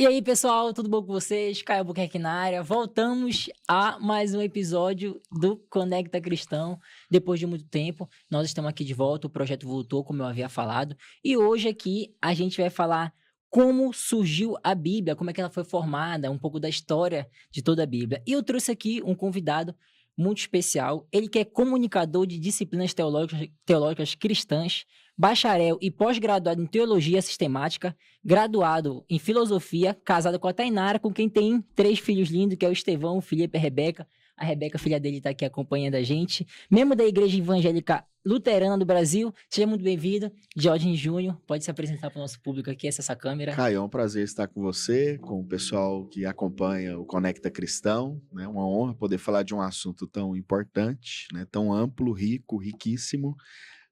E aí, pessoal, tudo bom com vocês? Caio Albuquerque na área. Voltamos a mais um episódio do Conecta Cristão. Depois de muito tempo, nós estamos aqui de volta, o projeto voltou, como eu havia falado. E hoje aqui a gente vai falar como surgiu a Bíblia, como é que ela foi formada, um pouco da história de toda a Bíblia. E eu trouxe aqui um convidado muito especial. Ele que é comunicador de disciplinas teológicas cristãs, bacharel e pós-graduado em teologia sistemática, graduado em filosofia, casado com a Tainara, com quem tem 3 filhos lindos, que é o Estevão, o Felipe e a Rebeca. A Rebeca, filha dele, está aqui acompanhando a gente. Membro da Igreja Evangélica Luterana do Brasil. Seja muito bem-vindo. Jorge Júnior, pode se apresentar para o nosso público aqui, essa câmera. Caio, é um prazer estar com você, com o pessoal que acompanha o Conecta Cristão. É uma honra poder falar de um assunto tão importante, né, tão amplo, rico, riquíssimo.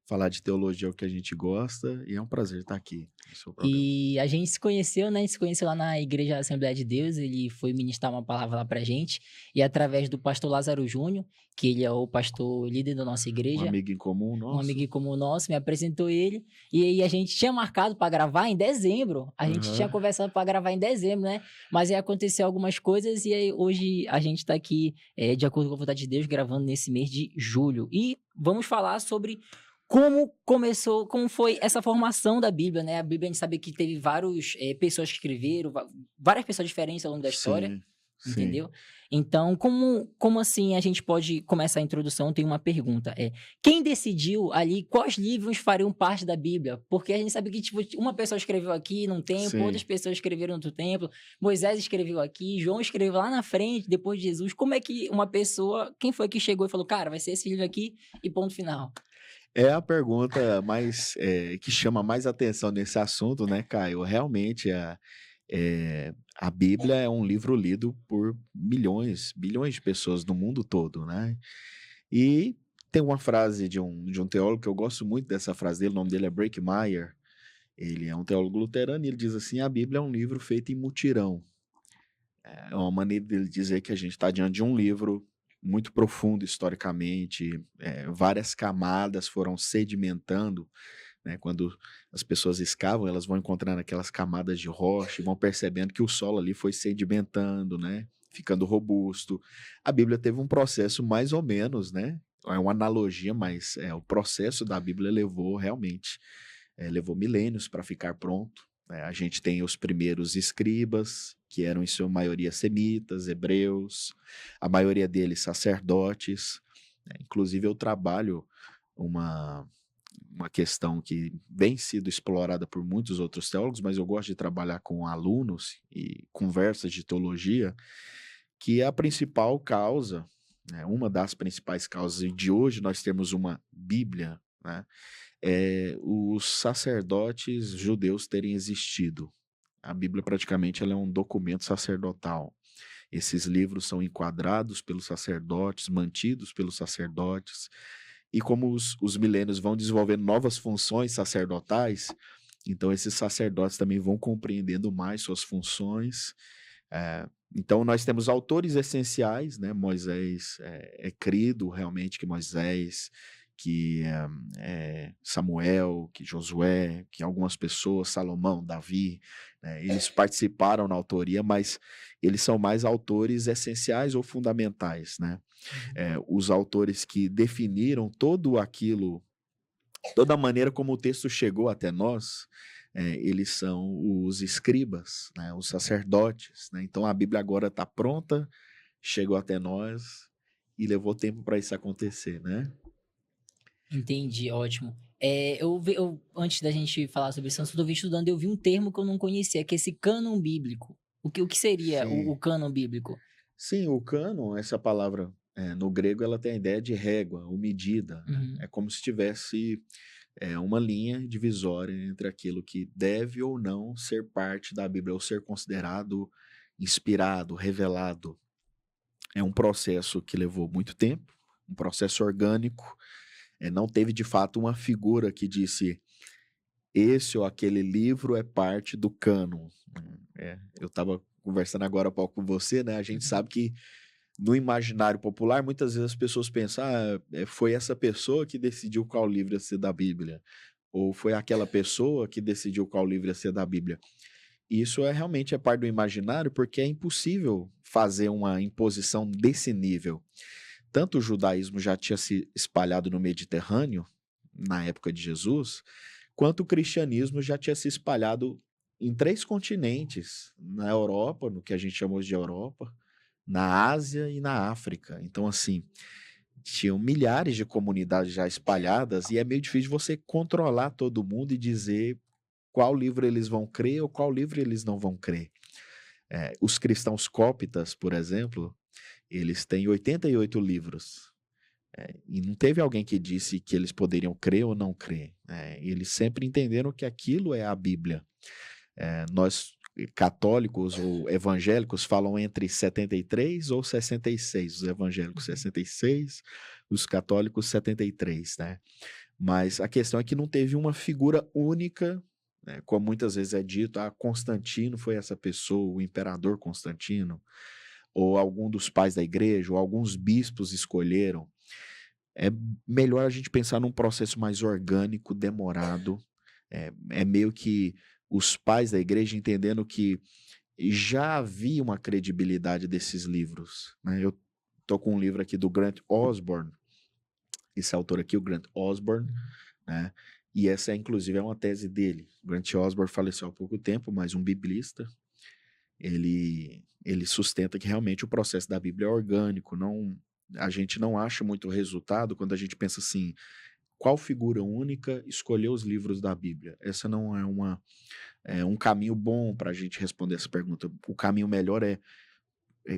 Falar de teologia é o que a gente gosta e é um prazer estar aqui no seu programa. E a gente se conheceu, né? A gente se conheceu lá na Igreja Assembleia de Deus. Ele foi ministrar uma palavra lá pra gente. E através do pastor Lázaro Júnior, que ele é o pastor líder da nossa igreja. Um amigo em comum nosso. Um amigo em comum nosso, me apresentou ele. E aí a gente tinha marcado para gravar em dezembro. A gente tinha conversado para gravar em dezembro, né? Mas aí aconteceu algumas coisas e aí hoje a gente tá aqui, de acordo com a vontade de Deus, gravando nesse mês de julho. E vamos falar sobre como começou, como foi essa formação da Bíblia, né? A Bíblia, a gente sabe que teve várias pessoas que escreveram, várias pessoas diferentes ao longo da história, Sim. entendeu? Então, como assim a gente pode começar a introdução? Tem uma pergunta, quem decidiu ali quais livros fariam parte da Bíblia? Porque a gente sabe que, tipo, uma pessoa escreveu aqui num tempo, Sim. outras pessoas escreveram no outro tempo, Moisés escreveu aqui, João escreveu lá na frente, depois de Jesus. Como é que uma pessoa, quem foi que chegou e falou, cara, vai ser esse livro aqui e ponto final? É a pergunta mais que chama mais atenção nesse assunto, né, Caio? Realmente, a Bíblia é um livro lido por milhões, bilhões de pessoas no mundo todo, né? E tem uma frase de um teólogo que eu gosto muito dessa frase dele, o nome dele é Breckmeyer. Ele é um teólogo luterano e ele diz assim: a Bíblia é um livro feito em mutirão. É uma maneira dele dizer que a gente está diante de um livro muito profundo historicamente, várias camadas foram sedimentando, né? Quando as pessoas escavam, elas vão encontrando aquelas camadas de rocha e vão percebendo que o solo ali foi sedimentando, né? Ficando robusto. A Bíblia teve um processo mais ou menos, né? É uma analogia, mas o processo da Bíblia levou realmente, levou milênios para ficar pronto. A gente tem os primeiros escribas, que eram em sua maioria semitas, hebreus, a maioria deles sacerdotes. Inclusive eu trabalho uma questão que vem sido explorada por muitos outros teólogos, mas eu gosto de trabalhar com alunos e conversas de teologia, que é a principal causa, né, uma das principais causas de hoje nós temos uma Bíblia, né, os sacerdotes judeus terem existido. A Bíblia praticamente ela é um documento sacerdotal. Esses livros são enquadrados pelos sacerdotes, mantidos pelos sacerdotes, e como os milênios vão desenvolvendo novas funções sacerdotais, então esses sacerdotes também vão compreendendo mais suas funções. Então nós temos autores essenciais, né? Moisés, é crido realmente que Moisés, que Samuel, que Josué, que algumas pessoas, Salomão, Davi, né? Eles participaram na autoria, mas eles são mais autores essenciais ou fundamentais, né? Os autores que definiram tudo aquilo, toda a maneira como o texto chegou até nós, eles são os escribas, né, os sacerdotes, né? Então a Bíblia agora está pronta, chegou até nós e levou tempo para isso acontecer, né? Entendi, ótimo. Antes da gente falar sobre isso, eu estudando, eu vi um termo que eu não conhecia, que é esse cânon bíblico. O que seria Sim. o cânon bíblico? Sim, o cânon, essa palavra no grego, ela tem a ideia de régua ou medida, né? Uhum. É como se tivesse uma linha divisória entre aquilo que deve ou não ser parte da Bíblia, ou ser considerado inspirado, revelado. É um processo que levou muito tempo, um processo orgânico, não teve de fato uma figura que disse esse ou aquele livro é parte do cânon. Eu estava conversando agora há pouco com você, né? A gente sabe que no imaginário popular, muitas vezes as pessoas pensam, foi essa pessoa que decidiu qual livro ia ser da Bíblia, ou foi aquela pessoa que decidiu qual livro ia ser da Bíblia. isso realmente é parte do imaginário, porque é impossível fazer uma imposição desse nível. Tanto o judaísmo já tinha se espalhado no Mediterrâneo, na época de Jesus, quanto o cristianismo já tinha se espalhado em 3 continentes, na Europa, no que a gente chamou de Europa, na Ásia e na África. Então, assim, tinham milhares de comunidades já espalhadas e é meio difícil você controlar todo mundo e dizer qual livro eles vão crer ou qual livro eles não vão crer. Os cristãos cóptas, por exemplo, eles têm 88 livros. E não teve alguém que disse que eles poderiam crer ou não crer. Eles sempre entenderam que aquilo é a Bíblia. Nós, católicos ou evangélicos, falam entre 73 ou 66. Os evangélicos 66, os católicos 73, né? Mas a questão é que não teve uma figura única, né? Como muitas vezes é dito, Constantino foi essa pessoa, o imperador Constantino, ou algum dos pais da igreja, ou alguns bispos escolheram. É melhor a gente pensar num processo mais orgânico, demorado. É meio que os pais da igreja entendendo que já havia uma credibilidade desses livros, né? Eu tô com um livro aqui do Grant Osborne, esse autor aqui, o Grant Osborne, né? E essa, inclusive, é uma tese dele. Grant Osborne faleceu há pouco tempo, mas um biblista. Ele sustenta que realmente o processo da Bíblia é orgânico. A gente não acha muito resultado quando a gente pensa assim, qual figura única escolheu os livros da Bíblia? Essa não é um caminho bom para a gente responder essa pergunta. O caminho melhor é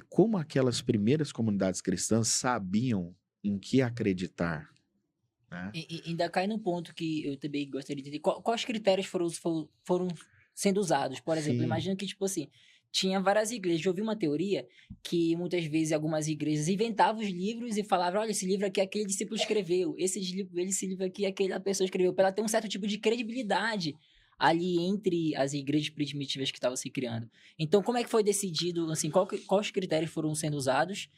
como aquelas primeiras comunidades cristãs sabiam em que acreditar, né? E ainda cai no ponto que eu também gostaria de entender. Quais critérios foram sendo usados? Por exemplo, Sim, imagina que, tipo assim, tinha várias igrejas. Eu ouvi uma teoria que muitas vezes algumas igrejas inventavam os livros e falavam: olha, esse livro aqui aquele discípulo escreveu, esse livro aqui aquela pessoa escreveu, para ela ter um certo tipo de credibilidade ali entre as igrejas primitivas que estavam se criando. Então, como é que foi decidido, assim, quais critérios foram sendo usados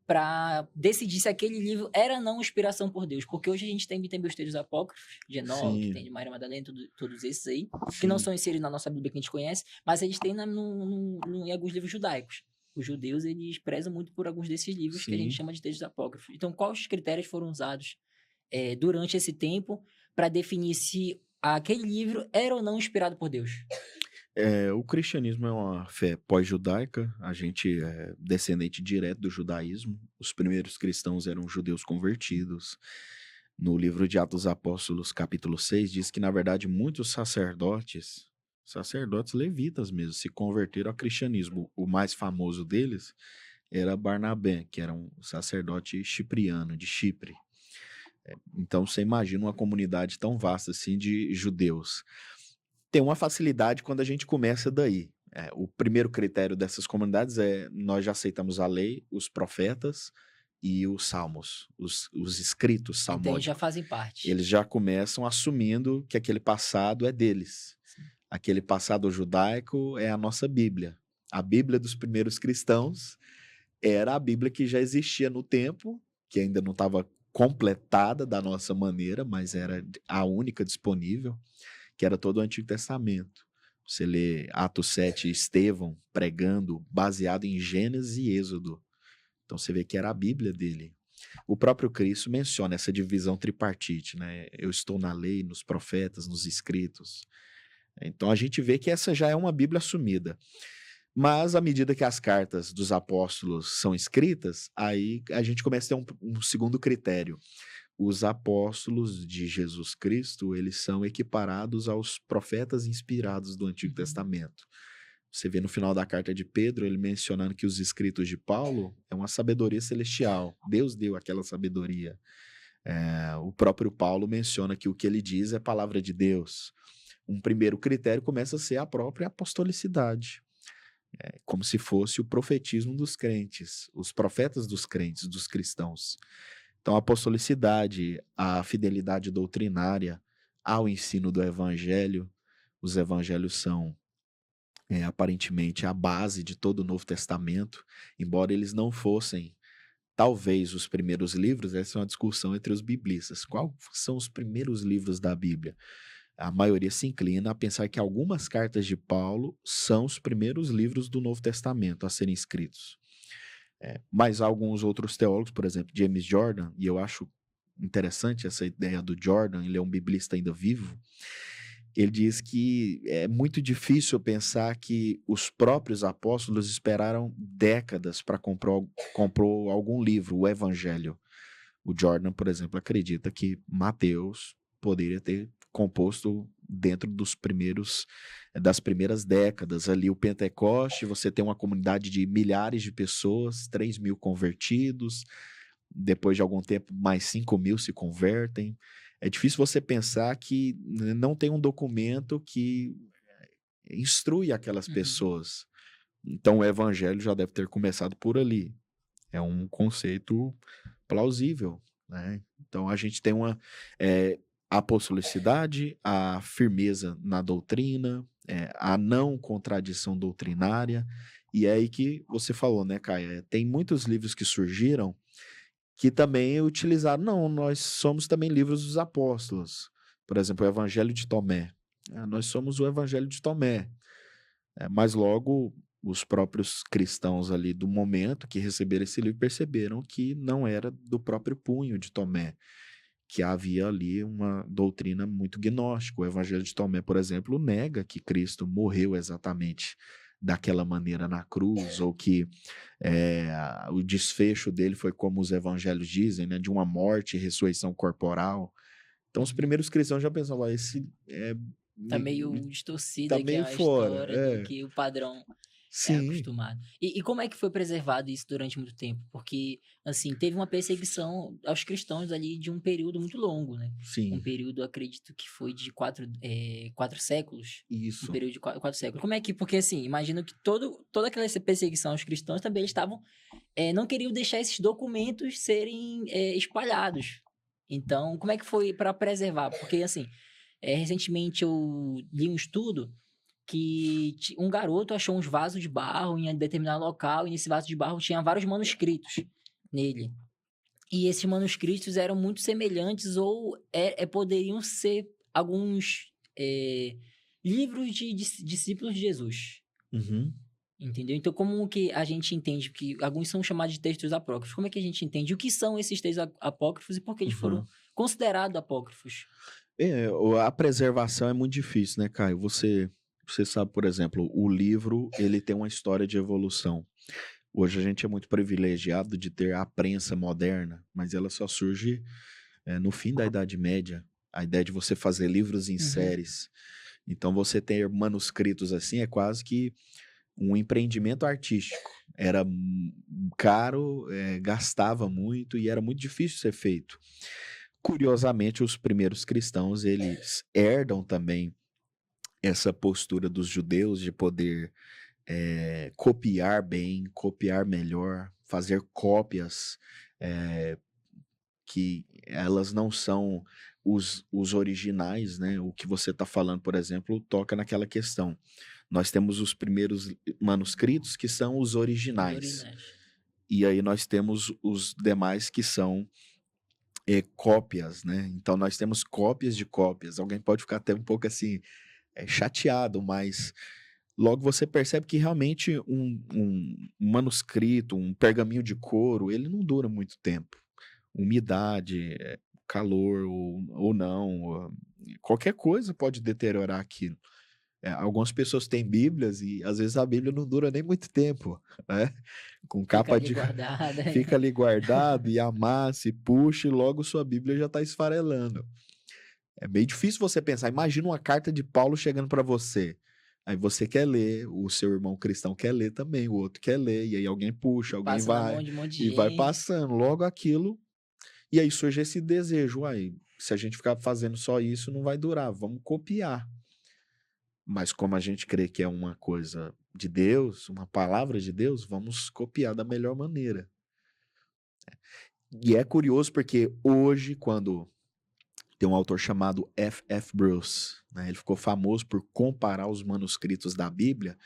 para decidir se aquele livro era ou não inspiração por Deus? Porque hoje a gente tem os textos apócrifos de Enoque, tem sim, de Maria Madalena, todos esses aí, que não sim, são inseridos na nossa Bíblia que a gente conhece, mas eles têm em alguns livros judaicos. Os judeus, eles prezam muito por alguns desses livros que a gente sim. chama de textos apócrifos. Então, quais critérios foram usados durante esse tempo para definir se aquele livro era ou não inspirado por Deus? O cristianismo é uma fé pós-judaica, a gente é descendente direto do judaísmo. Os primeiros cristãos eram judeus convertidos. No livro de Atos dos Apóstolos, capítulo 6, diz que, na verdade, muitos sacerdotes levitas mesmo, se converteram ao cristianismo. O mais famoso deles era Barnabé, que era um sacerdote cipriano, de Chipre. Então, você imagina uma comunidade tão vasta assim de judeus. Tem uma facilidade quando a gente começa daí. O primeiro critério dessas comunidades é nós já aceitamos a lei, os profetas e os salmos, os escritos Então, eles já salmódicos. fazem parte. Eles já começam assumindo que aquele passado é deles. Sim. Aquele passado judaico é a nossa Bíblia. A Bíblia dos primeiros cristãos era a Bíblia que já existia no tempo, que ainda não estava completada da nossa maneira, mas era a única disponível, que era todo o Antigo Testamento. Você lê Atos 7, Estevão pregando, baseado em Gênesis e Êxodo. Então você vê que era a Bíblia dele. O próprio Cristo menciona essa divisão tripartite, né? Eu estou na lei, nos profetas, nos escritos. Então a gente vê que essa já é uma Bíblia assumida. Mas à medida que as cartas dos apóstolos são escritas, aí a gente começa a ter um segundo critério. Os apóstolos de Jesus Cristo, eles são equiparados aos profetas inspirados do Antigo Testamento. Você vê no final da carta de Pedro, ele mencionando que os escritos de Paulo é uma sabedoria celestial. Deus deu aquela sabedoria. O próprio Paulo menciona que o que ele diz é palavra de Deus. Um primeiro critério começa a ser a própria apostolicidade. Como se fosse o profetismo dos crentes, os profetas dos crentes, dos cristãos. Então, a apostolicidade, a fidelidade doutrinária ao ensino do evangelho, os evangelhos são aparentemente a base de todo o Novo Testamento, embora eles não fossem, talvez, os primeiros livros. Essa é uma discussão entre os biblistas. Quais são os primeiros livros da Bíblia? a maioria se inclina a pensar que algumas cartas de Paulo são os primeiros livros do Novo Testamento a serem escritos. Mas alguns outros teólogos, por exemplo, James Jordan, e eu acho interessante essa ideia do Jordan, ele é um biblista ainda vivo, ele diz que é muito difícil pensar que os próprios apóstolos esperaram décadas para comprar algum livro, o Evangelho. O Jordan, por exemplo, acredita que Mateus poderia ter composto dentro das primeiras décadas. Ali o Pentecoste, você tem uma comunidade de milhares de pessoas, 3.000 convertidos, depois de algum tempo mais 5.000 se convertem. É difícil você pensar que não tem um documento que instrui aquelas pessoas. Então o evangelho já deve ter começado por ali. É um conceito plausível, né? Então a gente tem uma apostolicidade, a firmeza na doutrina, a não contradição doutrinária, e é aí que você falou, né, Caia? Tem muitos livros que surgiram que também utilizaram, não, nós somos também livros dos apóstolos. Por exemplo, o Evangelho de Tomé. Nós somos o Evangelho de Tomé. Mas logo os próprios cristãos ali do momento que receberam esse livro perceberam que não era do próprio punho de Tomé, que havia ali uma doutrina muito gnóstica. O Evangelho de Tomé, por exemplo, nega que Cristo morreu exatamente daquela maneira na cruz, ou que o desfecho dele foi como os evangelhos dizem, né, de uma morte e ressurreição corporal. Então os primeiros cristãos já pensavam, esse tá meio distorcida tá aqui meio a fora, história do que o padrão é Sim. acostumado. E como é que foi preservado isso durante muito tempo? Porque, assim, teve uma perseguição aos cristãos ali de um período muito longo, né? Sim. Um período, acredito que foi de 4 séculos. Isso. Um período de 4 séculos. Como é que... Porque, assim, imagino que toda aquela perseguição aos cristãos também eles estavam... não queriam deixar esses documentos serem espalhados. Então, como é que foi para preservar? Porque, assim, recentemente eu li um estudo que um garoto achou uns vasos de barro em determinado local, e nesse vaso de barro tinha vários manuscritos nele. E esses manuscritos eram muito semelhantes ou poderiam ser alguns livros de discípulos de Jesus. Uhum. Entendeu? Então, como que a gente entende que alguns são chamados de textos apócrifos? Como é que a gente entende o que são esses textos apócrifos e por que eles foram considerados apócrifos? A preservação é muito difícil, né, Caio? Você sabe, por exemplo, o livro, ele tem uma história de evolução. Hoje a gente é muito privilegiado de ter a prensa moderna, mas ela só surge no fim da Idade Média. A ideia de você fazer livros em séries. Então, você ter manuscritos assim é quase que um empreendimento artístico. Era caro, gastava muito e era muito difícil ser feito. Curiosamente, os primeiros cristãos, eles herdam também essa postura dos judeus de poder copiar bem, copiar melhor, fazer cópias que elas não são os originais, né? O que você está falando, por exemplo, toca naquela questão. Nós temos os primeiros manuscritos que são os originais. E aí nós temos os demais que são cópias, né? Então nós temos cópias de cópias. Alguém pode ficar até um pouco assim chateado, mas logo você percebe que realmente um manuscrito, um pergaminho de couro, ele não dura muito tempo. Umidade, calor ou não, qualquer coisa pode deteriorar aquilo. Algumas pessoas têm Bíblias e às vezes a Bíblia não dura nem muito tempo, né? Com capa de guardada. Fica ali guardado e amassa e puxa e logo sua Bíblia já está esfarelando. É bem difícil você pensar. Imagina uma carta de Paulo chegando para você. Aí você quer ler, o seu irmão cristão quer ler também, o outro quer ler, e aí alguém puxa, alguém Passa vai na mão de um monte de e vai gente. passando. Logo aquilo. E aí surge esse desejo. Aí, se a gente ficar fazendo só isso, não vai durar. Vamos copiar. Mas como a gente crê que é uma coisa de Deus, uma palavra de Deus, vamos copiar da melhor maneira. E é curioso porque hoje, quando tem um autor chamado F.F. Bruce, né, ele ficou famoso por comparar os manuscritos da Bíblia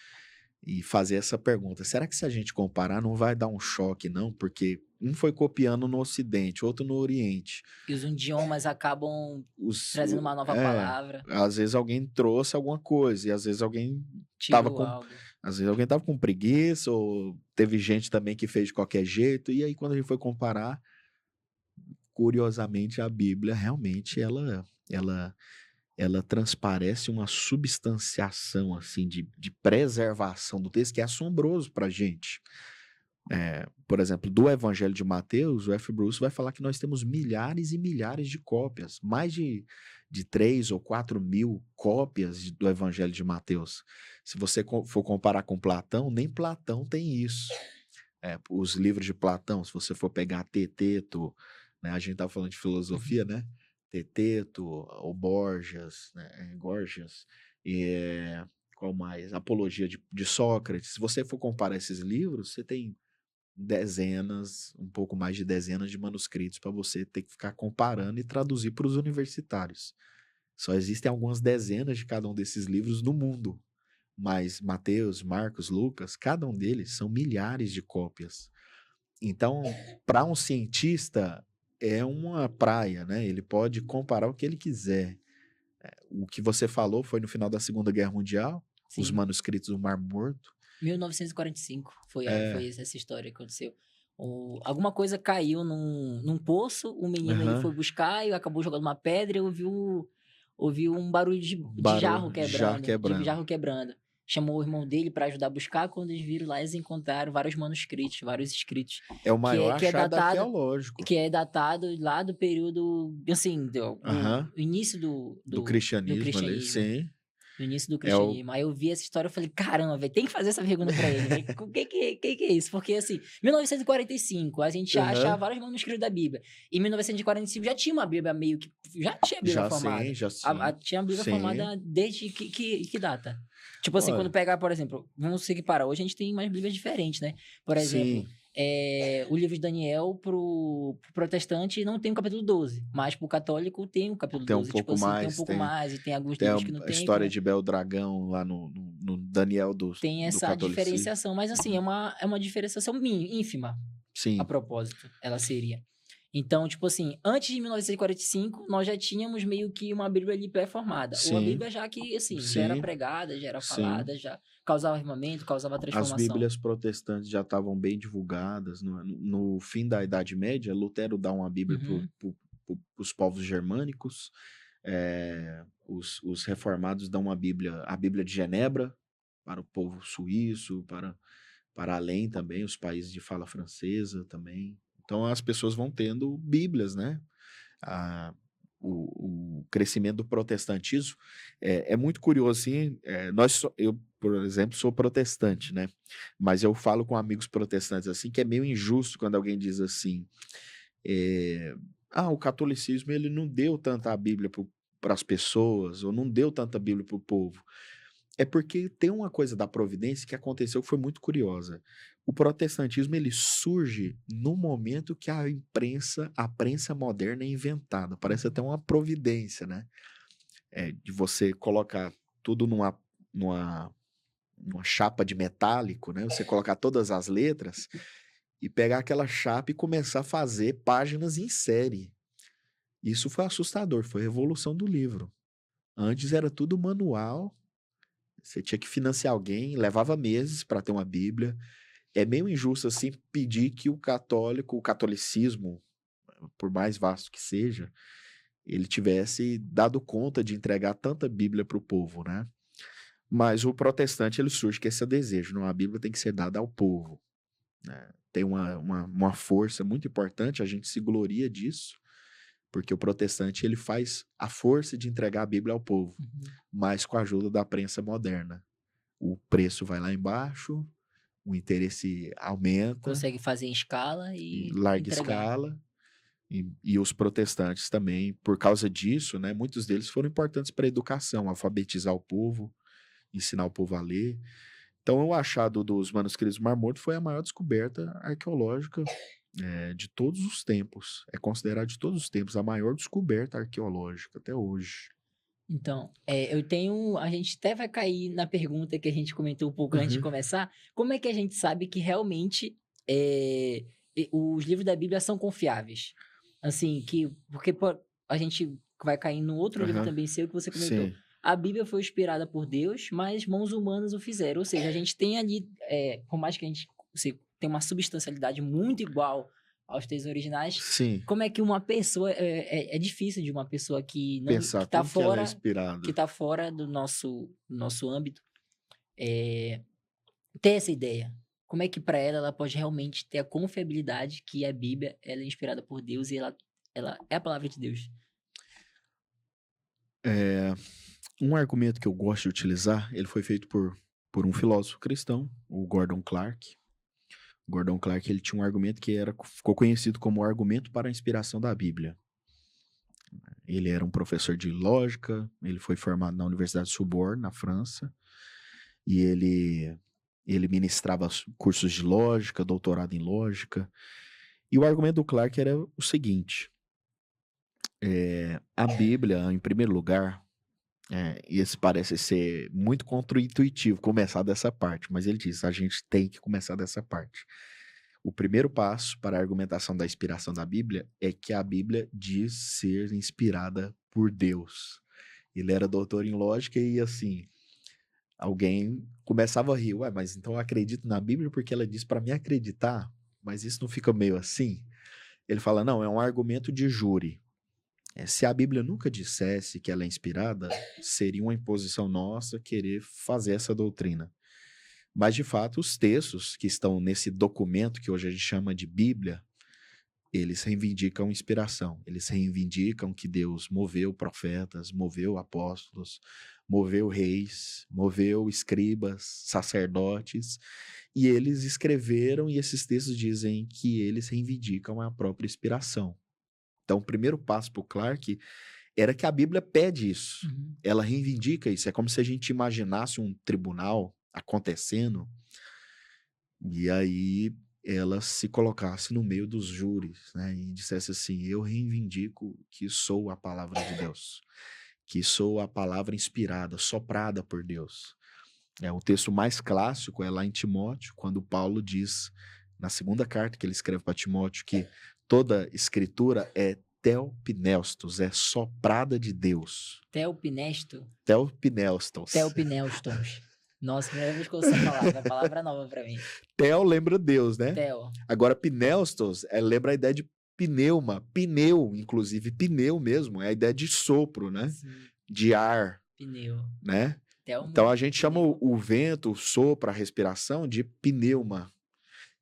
e fazer essa pergunta: será que se a gente comparar não vai dar um choque, não? Porque um foi copiando no Ocidente, outro no Oriente. E os idiomas acabam trazendo uma nova palavra. Às vezes alguém trouxe alguma coisa, e às vezes alguém Tirou algo. Às vezes alguém tava com preguiça, ou teve gente também que fez de qualquer jeito, e aí quando a gente foi comparar, curiosamente a Bíblia realmente ela transparece uma substanciação assim de preservação do texto que é assombroso para a gente. Por exemplo, do Evangelho de Mateus, o F. Bruce vai falar que nós temos milhares e milhares de cópias, mais de 3 ou 4 mil cópias do Evangelho de Mateus. Se você for comparar com Platão, nem Platão tem isso. Os livros de Platão, se você for pegar Teteto, né, a gente estava falando de filosofia, né? Teteto, o Borges, né? Gorgias, e qual mais? Apologia de Sócrates. Se você for comparar esses livros, você tem dezenas, um pouco mais de dezenas de manuscritos para você ter que ficar comparando e traduzir para os universitários. Só existem algumas dezenas de cada um desses livros no mundo. Mas Mateus, Marcos, Lucas, cada um deles são milhares de cópias. Então, para um cientista, é uma praia, né? Ele pode comparar o que ele quiser. O que você falou foi no final da Segunda Guerra Mundial, Sim. os manuscritos do Mar Morto. 1945 foi essa história que aconteceu. Alguma coisa caiu num poço, o menino ele foi buscar e acabou jogando uma pedra e ouviu um barulho de jarro quebrando. De jarro quebrando. Chamou o irmão dele para ajudar a buscar. Quando eles viram lá, eles encontraram vários manuscritos, vários escritos. É o maior achado arqueológico. Que é datado lá do período, assim, do início do cristianismo ali, sim. No início do cristianismo. Aí eu vi essa história e falei, caramba, velho, tem que fazer essa pergunta pra ele. Né? O que é isso? Porque, assim, 1945, a gente acha vários manuscritos da Bíblia. Em 1945 já tinha uma Bíblia meio que... Já tinha a Bíblia formada. Já sim. Tinha a Bíblia formada desde que data? Tipo assim, quando pegar, por exemplo, vamos seguir para hoje, a gente tem umas Bíblias diferentes, né? Por exemplo... o livro de Daniel pro protestante não tem o capítulo 12, mas pro católico tem o capítulo 12. Um pouco mais, tem um pouco mais, e tem alguns tem livros que não tem. A história de Bel Dragão lá no Daniel do tem essa diferenciação, mas assim, é uma diferenciação ínfima. Sim. A propósito, ela seria. Então, tipo assim, antes de 1945, nós já tínhamos meio que uma Bíblia ali pré-formada. Uma Bíblia já que, assim, já era pregada, já era falada, já causava armamento, causava transformação. As Bíblias protestantes já estavam bem divulgadas. No fim da Idade Média, Lutero dá uma Bíblia para os povos germânicos. Os reformados dão a Bíblia de Genebra para o povo suíço, para além também, os países de fala francesa também. Então, as pessoas vão tendo Bíblias, né? O crescimento do protestantismo é muito curioso, assim. Eu, por exemplo, sou protestante, né? Mas eu falo com amigos protestantes, assim, que é meio injusto quando alguém diz assim, o catolicismo, ele não deu tanta Bíblia para as pessoas, ou não deu tanta Bíblia para o povo. É porque tem uma coisa da providência que aconteceu que foi muito curiosa. O protestantismo, ele surge no momento que a prensa moderna é inventada. Parece até uma providência, né? De você colocar tudo numa chapa de metálico, né? Você colocar todas as letras e pegar aquela chapa e começar a fazer páginas em série. Isso foi assustador, foi a revolução do livro. Antes era tudo manual. Você tinha que financiar alguém, levava meses para ter uma Bíblia. É meio injusto, assim, pedir que o catolicismo, por mais vasto que seja, ele tivesse dado conta de entregar tanta Bíblia para o povo, né? Mas o protestante, ele surge com esse desejo, não? A Bíblia tem que ser dada ao povo, né? Tem uma força muito importante, a gente se gloria disso, porque o protestante, ele faz a força de entregar a Bíblia ao povo, mas com a ajuda da prensa moderna. O preço vai lá embaixo, o interesse aumenta. Consegue fazer em escala e larga escala. E os protestantes também, por causa disso, né, muitos deles foram importantes para a educação, alfabetizar o povo, ensinar o povo a ler. Então, o achado dos manuscritos do Mar Morto foi a maior descoberta arqueológica de todos os tempos. É considerado de todos os tempos a maior descoberta arqueológica até hoje. Então, a gente até vai cair na pergunta que a gente comentou um pouco antes de começar, como é que a gente sabe que realmente os livros da Bíblia são confiáveis. Assim, porque a gente vai cair no outro livro Aham. também seu que você comentou. Sim. A Bíblia foi inspirada por Deus, mas mãos humanas o fizeram. Ou seja, a gente tem ali, por mais que a gente tem uma substancialidade muito igual aos textos originais, Sim. como é que uma pessoa... É difícil de uma pessoa que Pensar tá como que ela é fora, inspirada. que tá fora do nosso âmbito, ter essa ideia. Como é que para ela pode realmente ter a confiabilidade que a Bíblia ela é inspirada por Deus e ela é a palavra de Deus? Um argumento que eu gosto de utilizar, ele foi feito por um filósofo cristão, o Gordon Clark. O Gordon Clark, ele tinha um argumento que ficou conhecido como o argumento para a inspiração da Bíblia. Ele era um professor de lógica, ele foi formado na Universidade de Sorbonne, na França, e ele ministrava cursos de lógica, doutorado em lógica. E o argumento do Clark era o seguinte: a Bíblia, em primeiro lugar, e esse parece ser muito contra-intuitivo começar dessa parte, mas ele diz: a gente tem que começar dessa parte. O primeiro passo para a argumentação da inspiração da Bíblia é que a Bíblia diz ser inspirada por Deus. Ele era doutor em lógica e, assim, alguém começava a rir. Ué, mas então eu acredito na Bíblia porque ela diz para mim acreditar? Mas isso não fica meio assim? Ele fala, não, é um argumento de júri. Se a Bíblia nunca dissesse que ela é inspirada, seria uma imposição nossa querer fazer essa doutrina. Mas, de fato, os textos que estão nesse documento que hoje a gente chama de Bíblia, eles reivindicam inspiração. Eles reivindicam que Deus moveu profetas, moveu apóstolos, moveu reis, moveu escribas, sacerdotes, e eles escreveram e esses textos dizem que eles reivindicam a própria inspiração. Então, o primeiro passo para o Clark era que a Bíblia pede isso. Uhum. Ela reivindica isso. É como se a gente imaginasse um tribunal acontecendo e aí ela se colocasse no meio dos júris, né? E dissesse assim, eu reivindico que sou a palavra de Deus, que sou a palavra inspirada, soprada por Deus. O texto mais clássico é lá em Timóteo, quando Paulo diz, na segunda carta que ele escreve para Timóteo, que toda escritura é theopneustos, é soprada de Deus. Theopneustos. Theopneustos. Nossa, primeira vez que eu ouço essa palavra nova para mim. Theo lembra Deus, né? Theo. Agora, pneustos lembra a ideia de pneuma, pneu, inclusive, pneu mesmo, é a ideia de sopro, né? Sim. De ar. Pneu. Né? Theo, então a gente chama pneu. o vento, o sopro, a respiração de pneuma.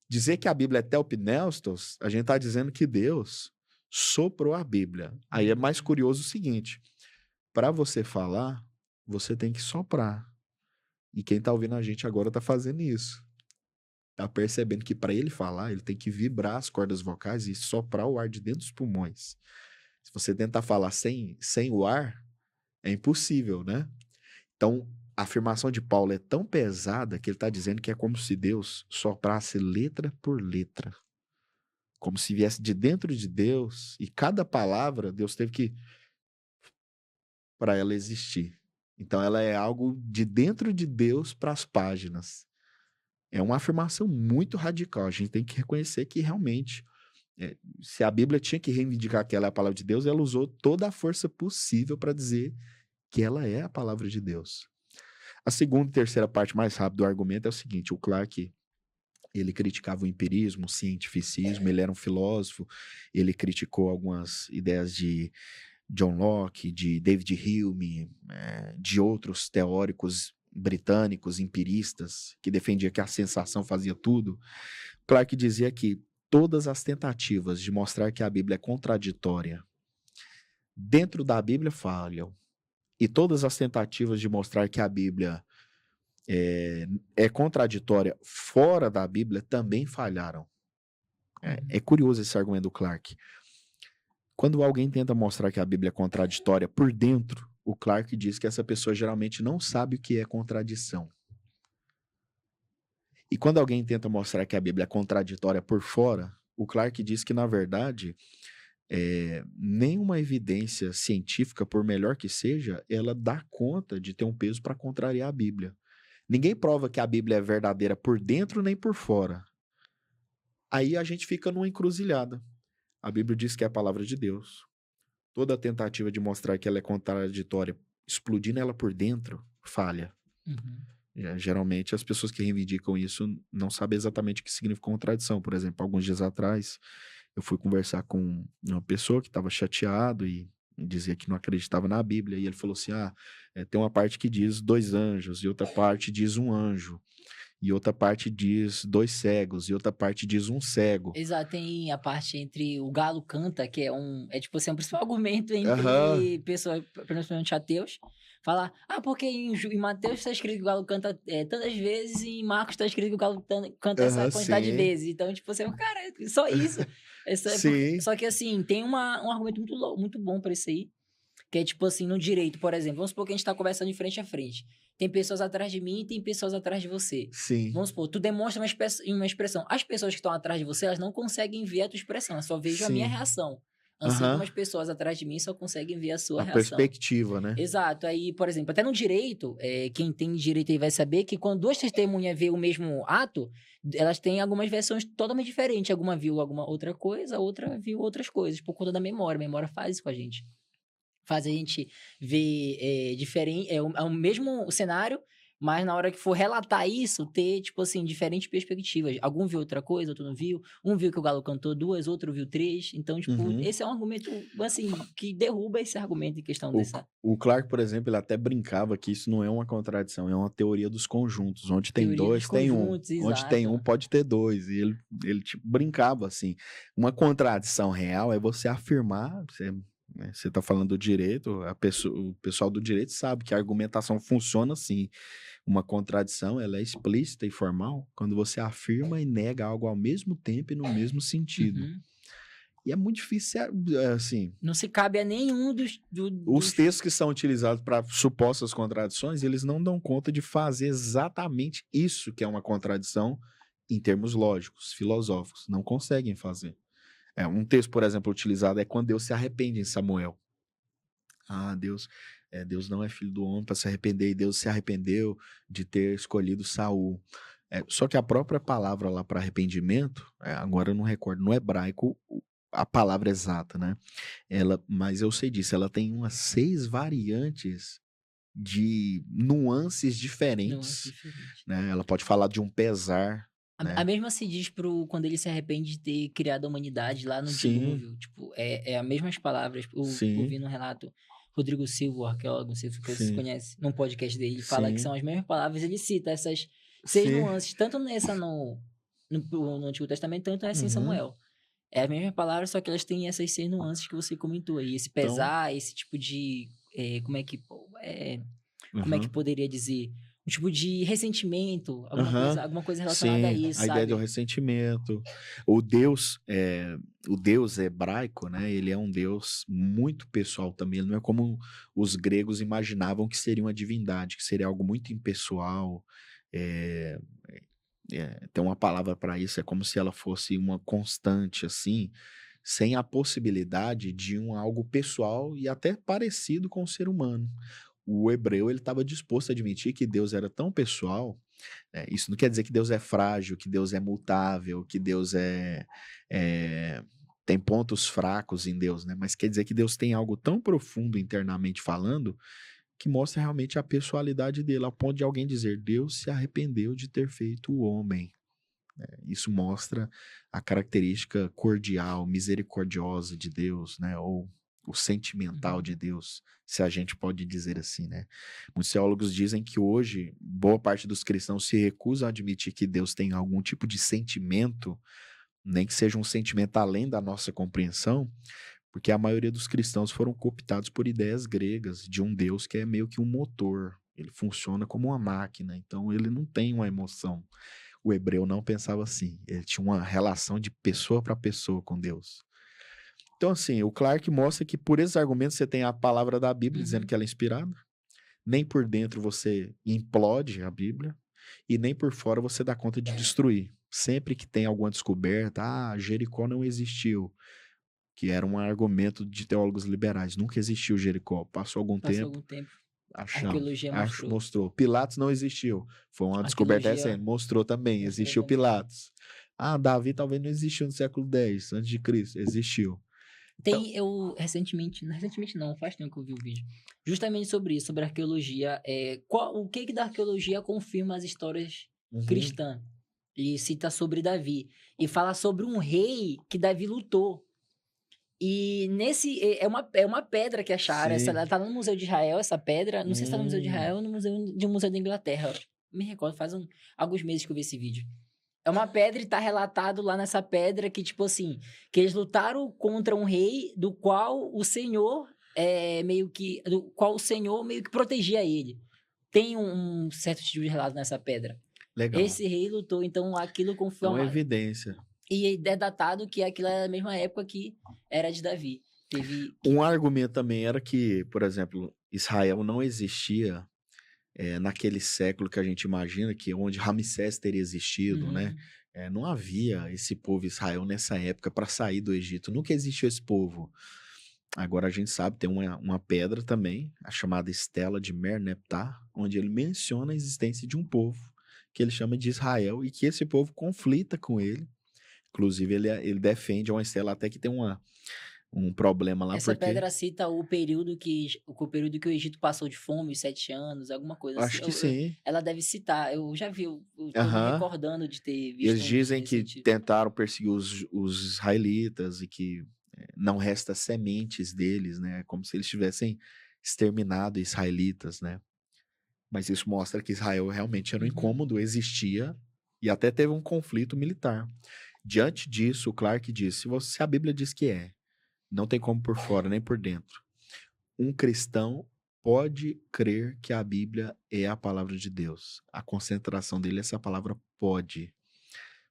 Dizer que a Bíblia é theopneustos, a gente está dizendo que Deus soprou a Bíblia. Aí é mais curioso o seguinte, para você falar, você tem que soprar. E quem está ouvindo a gente agora está fazendo isso. Tá percebendo que para ele falar, ele tem que vibrar as cordas vocais e soprar o ar de dentro dos pulmões. Se você tentar falar sem o ar, é impossível, né? Então, a afirmação de Paulo é tão pesada que ele está dizendo que é como se Deus soprasse letra por letra. Como se viesse de dentro de Deus e cada palavra Deus teve que para ela existir. Então, ela é algo de dentro de Deus para as páginas. É uma afirmação muito radical. A gente tem que reconhecer que realmente, se a Bíblia tinha que reivindicar que ela é a palavra de Deus, ela usou toda a força possível para dizer que ela é a palavra de Deus. A segunda e terceira parte mais rápida do argumento é o seguinte, o Clark, ele criticava o empirismo, o cientificismo, ele era um filósofo, ele criticou algumas ideias de John Locke, de David Hume, de outros teóricos britânicos, empiristas, que defendia que a sensação fazia tudo. Clark dizia que todas as tentativas de mostrar que a Bíblia é contraditória dentro da Bíblia falham. E todas as tentativas de mostrar que a Bíblia é contraditória fora da Bíblia também falharam. É curioso esse argumento do Clark. Quando alguém tenta mostrar que a Bíblia é contraditória por dentro, o Clark diz que essa pessoa geralmente não sabe o que é contradição. E quando alguém tenta mostrar que a Bíblia é contraditória por fora, o Clark diz que, na verdade, nenhuma evidência científica, por melhor que seja, ela dá conta de ter um peso para contrariar a Bíblia. Ninguém prova que a Bíblia é verdadeira por dentro nem por fora. Aí a gente fica numa encruzilhada. A Bíblia diz que é a palavra de Deus. Toda tentativa de mostrar que ela é contraditória, explodindo ela por dentro, falha. Uhum. Geralmente as pessoas que reivindicam isso não sabem exatamente o que significa contradição. Por exemplo, alguns dias atrás, eu fui conversar com uma pessoa que estava chateado e dizia que não acreditava na Bíblia. E ele falou assim, tem uma parte que diz 2 anjos, e outra parte diz 1 anjo, e outra parte diz 2 cegos, e outra parte diz 1 cego. Exato, tem a parte entre o galo canta, que é tipo assim, o principal argumento Aham. entre pessoas, principalmente ateus, falar, porque em Mateus está escrito que o galo canta tantas vezes e em Marcos está escrito que o galo canta essa Aham, quantidade de sim. vezes. Então, tipo assim, cara, só isso. Sim. Só que assim, tem um argumento muito bom pra isso aí, que é tipo assim, no direito, por exemplo, vamos supor que a gente tá conversando de frente a frente. Tem pessoas atrás de mim e tem pessoas atrás de você. Sim. Vamos supor, tu demonstra uma expressão. As pessoas que estão atrás de você, elas não conseguem ver a tua expressão, elas só vejam a minha Sim. reação. Assim como as pessoas atrás de mim só conseguem ver a sua A reação. perspectiva, né? Exato. Aí, por exemplo, até no direito, quem tem direito aí vai saber que quando 2 testemunhas vê o mesmo ato, elas têm algumas versões totalmente diferentes. Alguma viu alguma outra coisa, outra viu outras coisas, por conta da memória. A memória faz isso com a gente. Faz a gente ver diferente, é o mesmo cenário, mas na hora que for relatar isso, ter, tipo assim, diferentes perspectivas. Algum viu outra coisa, outro não viu. Um viu que o galo cantou 2, outro viu 3. Então, tipo, esse é um argumento, assim, que derruba esse argumento em questão dessa... O Clarke, por exemplo, ele até brincava que isso não é uma contradição, é uma teoria dos conjuntos. Onde tem Teoria dos 2, tem 1. conjuntos, Onde tem 1, exato. pode ter 2. E ele tipo, brincava assim. Uma contradição real é você afirmar... Você tá falando do direito, o pessoal do direito sabe que a argumentação funciona assim. Uma contradição, ela é explícita e formal quando você afirma e nega algo ao mesmo tempo e no mesmo sentido. Uhum. E é muito difícil, assim... Não se cabe a nenhum Os textos que são utilizados para supostas contradições, eles não dão conta de fazer exatamente isso que é uma contradição em termos lógicos, filosóficos. Não conseguem fazer. Um texto, por exemplo, utilizado é quando Deus se arrepende em Samuel. Deus não é filho do homem para se arrepender, e Deus se arrependeu de ter escolhido Saul. Só que a própria palavra lá para arrependimento, agora eu não recordo, no hebraico, a palavra exata, né? Mas eu sei disso, ela tem umas 6 variantes de nuances diferentes. Né? Ela pode falar de um pesar. A mesma se diz quando ele se arrepende de ter criado a humanidade lá no dilúvio. Tipo, é as mesmas palavras. Ouvi no relato, Rodrigo Silva, o arqueólogo, não sei se você conhece, num podcast dele, ele fala que são as mesmas palavras, ele cita essas 6 nuances, tanto nessa no Antigo Testamento, tanto essa em Samuel. É a mesma palavra, só que elas têm essas 6 nuances que você comentou aí. Esse pesar, esse tipo de... como é que poderia dizer? Um tipo de ressentimento, alguma coisa relacionada a isso, a ideia do ressentimento. O Deus hebraico, né? Ele é um Deus muito pessoal também. Ele não é como os gregos imaginavam que seria uma divindade, que seria algo muito impessoal. Tem uma palavra para isso, é como se ela fosse uma constante, assim, sem a possibilidade de algo pessoal e até parecido com o ser humano. O hebreu, ele estava disposto a admitir que Deus era tão pessoal. Isso não quer dizer que Deus é frágil, que Deus é mutável, que Deus tem pontos fracos em Deus, né? Mas quer dizer que Deus tem algo tão profundo internamente falando que mostra realmente a pessoalidade dele, ao ponto de alguém dizer, Deus se arrependeu de ter feito o homem. Isso mostra a característica cordial, misericordiosa de Deus, né? Ou o sentimental de Deus, se a gente pode dizer assim, né? Muitos teólogos dizem que hoje, boa parte dos cristãos se recusam a admitir que Deus tem algum tipo de sentimento, nem que seja um sentimento além da nossa compreensão, porque a maioria dos cristãos foram cooptados por ideias gregas de um Deus que é meio que um motor, ele funciona como uma máquina, então ele não tem uma emoção. O hebreu não pensava assim, ele tinha uma relação de pessoa para pessoa com Deus. Então, assim, o Clarke mostra que por esses argumentos você tem a palavra da Bíblia dizendo que ela é inspirada, nem por dentro você implode a Bíblia e nem por fora você dá conta de destruir. Sempre que tem alguma descoberta, Jericó não existiu, que era um argumento de teólogos liberais, nunca existiu Jericó, passou algum tempo arqueologia mostrou. Pilatos não existiu, foi uma descoberta recente, mostrou também, existiu Pilatos. Davi talvez não existiu no século X antes de Cristo. Existiu. Então, Eu recentemente não, faz tempo que eu vi o vídeo, justamente sobre isso, sobre arqueologia, o que da arqueologia confirma as histórias cristãs, e cita sobre Davi, e fala sobre um rei que Davi lutou, e é uma pedra que acharam, ela tá no Museu de Israel, essa pedra, não sei se tá no Museu de Israel ou no Museu da Inglaterra, me recordo, faz alguns meses que eu vi esse vídeo. É uma pedra e tá relatado lá nessa pedra que, tipo assim, que eles lutaram contra um rei do qual o Senhor meio que protegia ele. Tem um certo tipo de relato nessa pedra. legal. Esse rei lutou, então aquilo É uma confirma. evidência. E é datado que aquilo é a mesma época que era de Davi. Um argumento também era que, por exemplo, Israel não existia naquele século que a gente imagina, que onde Ramsés teria existido, né? Não havia esse povo Israel nessa época para sair do Egito. Nunca existiu esse povo. Agora a gente sabe, tem uma pedra também, a chamada Estela de Merneptah, onde ele menciona a existência de um povo que ele chama de Israel e que esse povo conflita com ele. Inclusive, ele defende uma estela até que tem um problema lá, Essa porque... pedra cita o período que o Egito passou de fome, os 7 anos, alguma coisa assim. Acho que sim. Ela deve citar, eu já vi, eu tô me Aham. recordando de ter visto Eles um vídeo dizem nesse que sentido. tentaram perseguir os israelitas e que não resta sementes deles, né? Como se eles tivessem exterminado israelitas, né? Mas isso mostra que Israel realmente era um incômodo, existia e até teve um conflito militar. Diante disso, o Clarke disse, se a Bíblia diz que não tem como por fora nem por dentro. Um cristão pode crer que a Bíblia é a palavra de Deus. A concentração dele é essa palavra pode.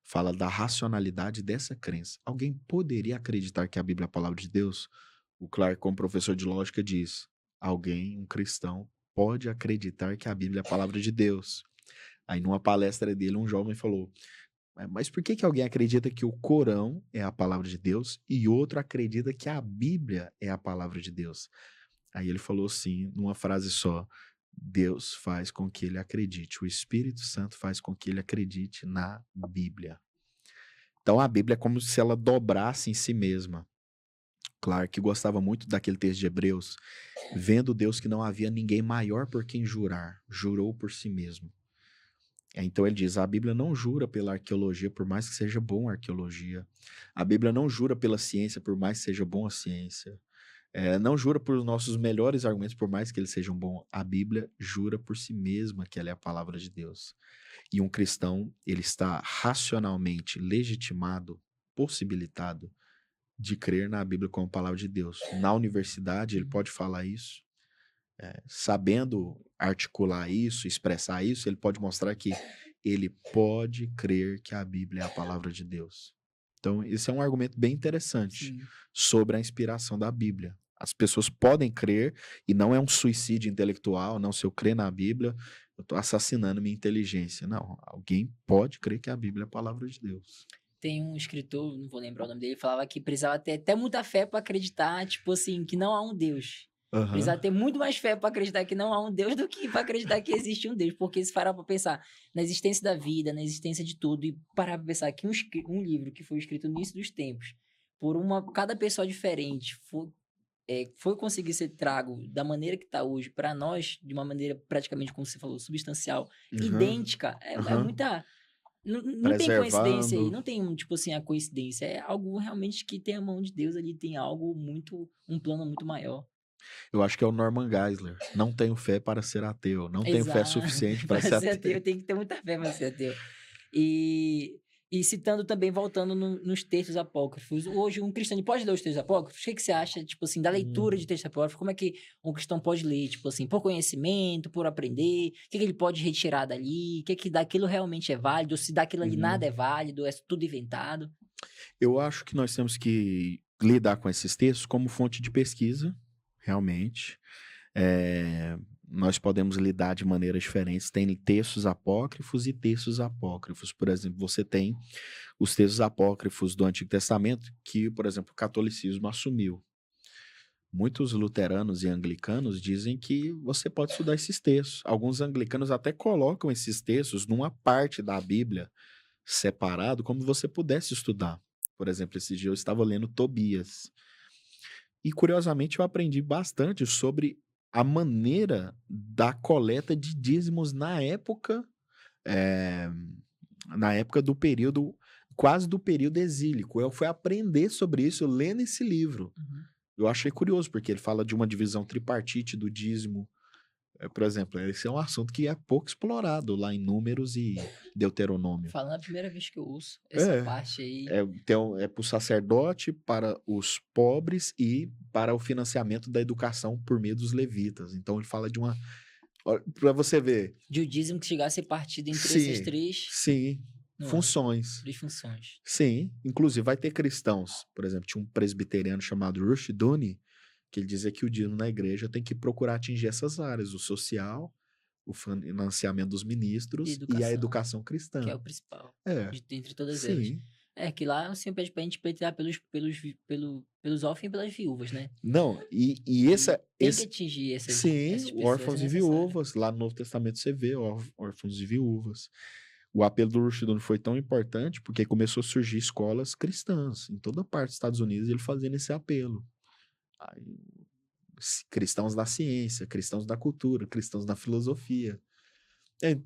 Fala da racionalidade dessa crença. Alguém poderia acreditar que a Bíblia é a palavra de Deus? O Clarke, como professor de lógica, diz: um cristão, pode acreditar que a Bíblia é a palavra de Deus. Aí, numa palestra dele, um jovem falou: mas por que alguém acredita que o Corão é a palavra de Deus e outro acredita que a Bíblia é a palavra de Deus? Aí ele falou assim, numa frase só: Deus faz com que ele acredite, o Espírito Santo faz com que ele acredite na Bíblia. Então a Bíblia é como se ela dobrasse em si mesma. Clarke gostava muito daquele texto de Hebreus, vendo Deus que não havia ninguém maior por quem jurar, jurou por si mesmo. Então ele diz, a Bíblia não jura pela arqueologia, por mais que seja bom a arqueologia. A Bíblia não jura pela ciência, por mais que seja bom a ciência. Não jura por nossos melhores argumentos, por mais que eles sejam bons. A Bíblia jura por si mesma que ela é a palavra de Deus. E um cristão, ele está racionalmente legitimado, possibilitado de crer na Bíblia como palavra de Deus. Na universidade, ele pode falar isso. Sabendo articular isso, expressar isso, ele pode mostrar que ele pode crer que a Bíblia é a palavra de Deus. Então, esse é um argumento bem interessante sobre a inspiração da Bíblia. As pessoas podem crer, e não é um suicídio intelectual, não, se eu crer na Bíblia, eu estou assassinando minha inteligência. Não, alguém pode crer que a Bíblia é a palavra de Deus. Tem um escritor, não vou lembrar o nome dele, falava que precisava ter até muita fé para acreditar, tipo assim, que não há um Deus. Precisava ter muito mais fé para acreditar que não há um Deus do que para acreditar que existe um Deus. Porque se parar para pensar na existência da vida, na existência de tudo, e parar para pensar que um livro que foi escrito no início dos tempos, por cada pessoa diferente, foi conseguir ser trago da maneira que está hoje para nós, de uma maneira praticamente, como você falou, substancial, idêntica, é muita... Não tem coincidência aí, não tem, tipo assim, a coincidência. É algo realmente que tem a mão de Deus ali, tem algo um plano muito maior. Eu acho que é o Norman Geisler. Não tenho fé para ser ateu. Não tenho fé suficiente para ser ateu. Tem que ter muita fé para ser ateu. E citando também, voltando nos textos apócrifos. Hoje, um cristão pode ler os textos apócrifos? O que você acha, tipo assim, da leitura de textos apócrifos? Como é que um cristão pode ler? Tipo assim, por conhecimento, por aprender? O que ele pode retirar dali? O que daquilo realmente é válido? Ou se daquilo ali nada é válido? É tudo inventado? Eu acho que nós temos que lidar com esses textos como fonte de pesquisa, realmente. Nós podemos lidar de maneiras diferentes. Tem textos apócrifos e textos apócrifos. Por exemplo, você tem os textos apócrifos do Antigo Testamento que, por exemplo, o catolicismo assumiu. Muitos luteranos e anglicanos dizem que você pode estudar esses textos. Alguns anglicanos até colocam esses textos numa parte da Bíblia, separado como você pudesse estudar. Por exemplo, esse dia eu estava lendo Tobias. E, curiosamente, eu aprendi bastante sobre a maneira da coleta de dízimos eh, na época do período, quase do período exílico. Eu fui aprender sobre isso lendo esse livro. Uhum. Eu achei curioso, porque ele fala de uma divisão tripartite do dízimo. Por exemplo, esse é um assunto que é pouco explorado lá em Números e Deuteronômio. Falando a primeira vez que eu ouço essa parte aí. É para o sacerdote, para os pobres e para o financiamento da educação por meio dos levitas. Então ele fala de uma... Para você ver. De o dízimo que chegasse a ser partido entre Sim, essas três sim, funções. três funções. Sim, inclusive vai ter cristãos. Por exemplo, tinha um presbiteriano chamado Rushduni, que ele dizia que o dízimo na igreja tem que procurar atingir essas áreas, o social, o financiamento dos ministros e a educação cristã. Que é o principal. Entre todas Sim. elas. Que lá o Senhor pede pra gente pelejar pelos órfãos e pelas viúvas, né? Não, e esse... Tem que atingir essas Sim, pessoas, órfãos e viúvas. Lá no Novo Testamento você vê órfãos e viúvas. O apelo do Rushduni foi tão importante porque começou a surgir escolas cristãs. Em toda parte dos Estados Unidos ele fazendo esse apelo. Aí, cristãos da ciência, cristãos da cultura, cristãos da filosofia.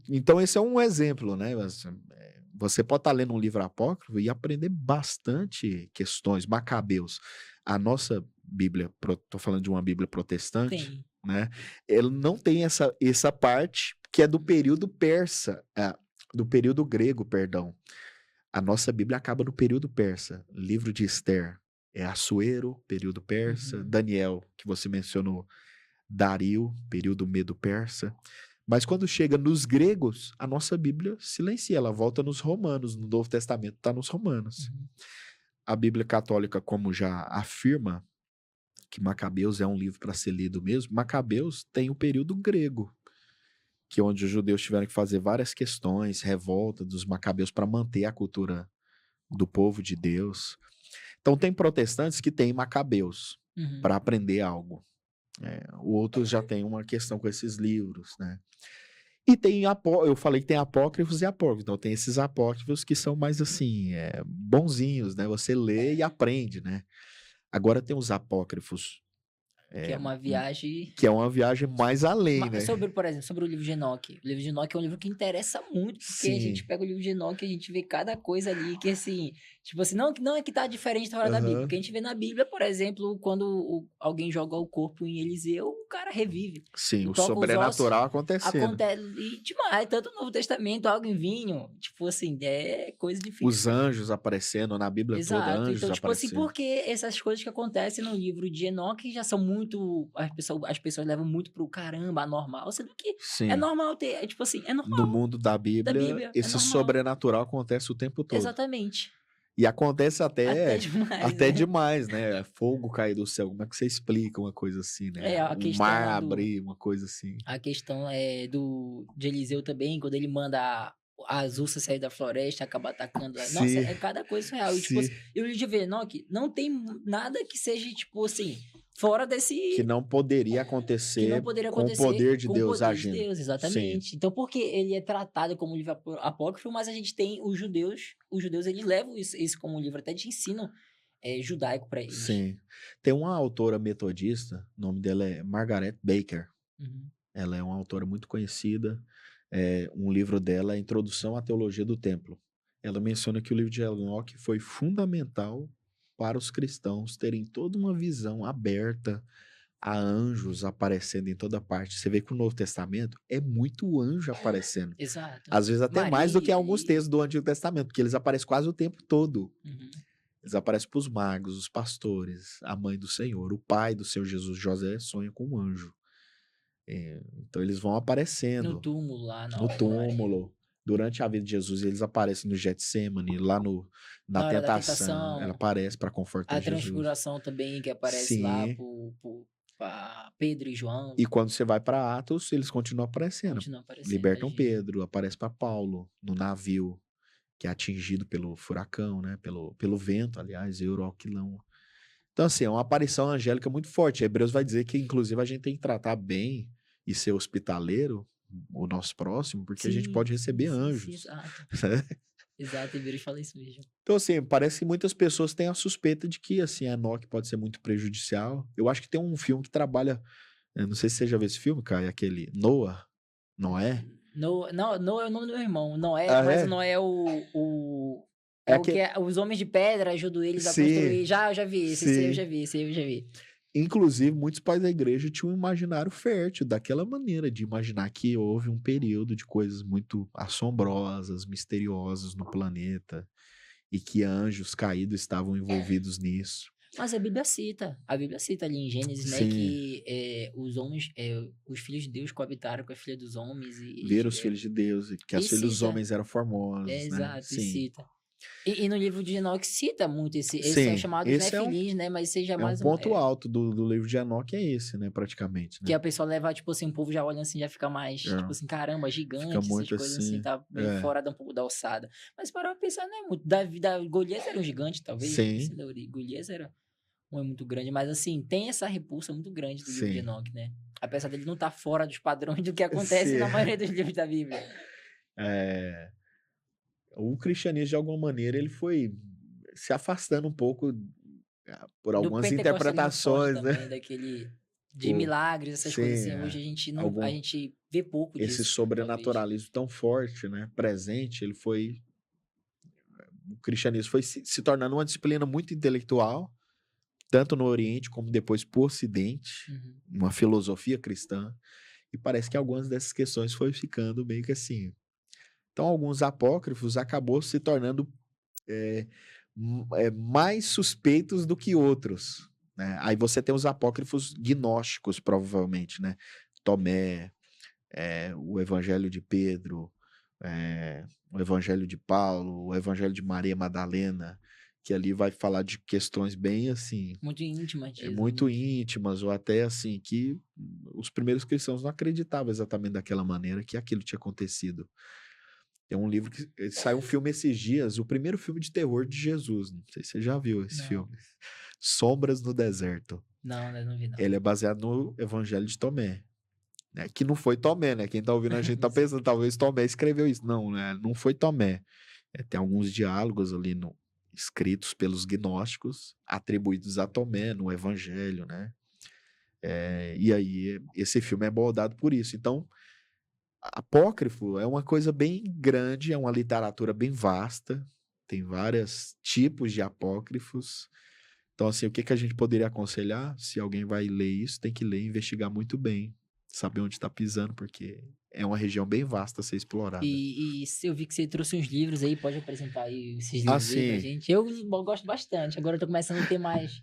Então esse é um exemplo, né? Você pode estar lendo um livro apócrifo e aprender bastante questões. Macabeus. A nossa Bíblia, estou falando de uma Bíblia protestante, né? Ele não tem essa parte que é do período persa, do período grego, perdão. A nossa Bíblia acaba no período persa. Livro de Esther é Assuero, período persa. Daniel, que você mencionou, Dario, período medo-persa. Mas quando chega nos gregos, a nossa Bíblia silencia, ela volta nos romanos, no Novo Testamento está nos romanos. A Bíblia católica, como já afirma que Macabeus é um livro para ser lido mesmo, Macabeus tem o período grego, que é onde os judeus tiveram que fazer várias questões, revolta dos Macabeus para manter a cultura do povo de Deus. Então tem protestantes que têm Macabeus para aprender algo. Outros já têm uma questão com esses livros, né? E tem, eu falei que tem apócrifos e apócrifos, então tem esses apócrifos que são mais assim, bonzinhos, né? Você lê e aprende, né? Agora tem os apócrifos. Que é uma viagem... Que é uma viagem mais além, né? Por exemplo, sobre o livro de Enoque. O livro de Enoque é um livro que interessa muito, porque a gente pega o livro de Enoque e a gente vê cada coisa ali que, assim... Tipo assim, não é que tá diferente da hora da Bíblia. Porque a gente vê na Bíblia, por exemplo, quando alguém joga o corpo em Eliseu, o cara revive. Sim, o sobrenatural acontecendo. Acontece demais, tanto no Novo Testamento, algo em vinho. Tipo assim, é coisa difícil. Os anjos aparecendo na Bíblia toda, anjos então, tipo aparecendo. assim, porque essas coisas que acontecem no livro de Enoque já são muito... As pessoas levam muito pro caramba, anormal, sendo que é normal ter, tipo assim, é normal. No mundo da Bíblia esse sobrenatural acontece o tempo todo. Exatamente. E acontece até demais, demais, né? Fogo cair do céu. Como é que você explica uma coisa assim, né? Um mar abrir, uma coisa assim. A questão de Eliseu também, quando ele manda as ursas sair da floresta, acaba atacando. Sim. Nossa, é cada coisa real. E, tipo assim, o livro de Enoque não tem nada que seja, tipo assim, fora desse... Que não poderia acontecer com o poder de Deus agindo. Exatamente. Sim. Então, porque ele é tratado como livro apócrifo, mas a gente tem os judeus eles levam isso como livro até de ensino judaico para eles. Sim. Tem uma autora metodista, o nome dela é Margaret Baker. Ela é uma autora muito conhecida. Um livro dela é Introdução à Teologia do Templo. Ela menciona que o livro de Enoque foi fundamental para os cristãos terem toda uma visão aberta a anjos aparecendo em toda parte. Você vê que o Novo Testamento é muito anjo aparecendo. Exato. Às vezes até mais do que alguns textos do Antigo Testamento, porque eles aparecem quase o tempo todo. Eles aparecem para os magos, os pastores, a mãe do Senhor, o pai do Senhor Jesus, José, sonha com um anjo. Então eles vão aparecendo. No túmulo lá. No túmulo. Durante a vida de Jesus, eles aparecem no Getsemane, lá na tentação. Ela aparece para confortar Jesus. A transfiguração também, que aparece lá para Pedro e João. E quando você vai para Atos, eles continuam aparecendo. Libertam Pedro, aparece para Paulo no navio, que é atingido pelo furacão, né? Pelo vento, aliás, Euroquilão. Então, assim, é uma aparição angélica muito forte. Hebreus vai dizer que, inclusive, a gente tem que tratar bem e ser hospitaleiro o nosso próximo, porque a gente pode receber anjos. Exato, Ibeiros fala isso mesmo. Então, assim, parece que muitas pessoas têm a suspeita de que, assim, a Enoque pode ser muito prejudicial. Eu acho que tem um filme que trabalha, eu não sei se você já viu esse filme, Caio, aquele Noah, Noé? Noé é o nome do meu irmão. Noé, Ah, mas o é? Noé é o... É É o que aquele... os homens de pedra ajudam eles a Sim, construir. Já, eu já vi esse aí eu já sim. vi, esse aí eu já vi. Inclusive, muitos pais da igreja tinham um imaginário fértil daquela maneira de imaginar que houve um período de coisas muito assombrosas, misteriosas no planeta e que anjos caídos estavam envolvidos nisso. Mas a Bíblia cita ali em Gênesis, né, Sim, que os homens, os filhos de Deus coabitaram com a filha dos homens ver os filhos de Deus, e que as e filhas dos cita, homens eram formosos, né? exato, e Sim. cita. E no livro de Enoque cita muito esses são Sim, chamados esse é nefilim, né, mas seja um mais ponto alto do livro de Enoque, é esse, né? Praticamente, que né? a pessoa leva, tipo assim, o povo já olha assim, já fica mais, tipo É, assim, caramba, fica gigante, essas muito coisas assim, assim. tá meio É, fora um pouco da alçada. Mas para pra pensar, não é muito. Da Golias era um gigante, talvez. Esse sim, da Golias era um é muito grande, mas assim, tem essa repulsa muito grande do livro de sim. Enoque, né? Apesar dele não estar fora dos padrões do que acontece Sim. na maioria dos livros da Bíblia. É, o cristianismo, de alguma maneira, ele foi se afastando um pouco por Do algumas pentecostalismo forte interpretações, né? também, daquele de O, milagres, essas coisas sim, assim. Hoje a gente não, a algum, gente vê pouco esse disso, talvez. sobrenaturalismo tão forte, né? Presente, ele foi. O cristianismo foi se tornando uma disciplina muito intelectual, tanto no Oriente como depois para o Ocidente, Uhum. uma filosofia cristã. E parece que algumas dessas questões foi ficando meio que assim. Então, alguns apócrifos acabou se tornando mais suspeitos do que outros, né? Aí você tem os apócrifos gnósticos, provavelmente, né? Tomé, o Evangelho de Pedro, o Evangelho de Paulo, o Evangelho de Maria Madalena, que ali vai falar de questões bem assim, Muito íntima disso, né? muito íntimas, ou até assim, que os primeiros cristãos não acreditavam exatamente daquela maneira que aquilo tinha acontecido. Tem um livro que saiu um filme esses dias, o primeiro filme de terror de Jesus. Não sei se você já viu esse Não, filme. Sombras no Deserto. não vi não. Ele é baseado no Evangelho de Tomé. Né? Que não foi Tomé, né? Quem tá ouvindo a gente tá pensando, talvez Tomé escreveu isso. Não, né? Não foi Tomé. Tem alguns diálogos ali escritos pelos gnósticos, atribuídos a Tomé no Evangelho, né? E aí, esse filme é abordado por isso. Então, apócrifo é uma coisa bem grande, é uma literatura bem vasta, tem vários tipos de apócrifos. Então, assim, o que que a gente poderia aconselhar? Se alguém vai ler isso, tem que ler e investigar muito bem, saber onde está pisando, porque é uma região bem vasta a ser explorada. E eu vi que você trouxe uns livros aí, pode apresentar aí esses Ah, livros aí pra sim. gente. Eu gosto bastante. Agora eu tô começando a ter mais.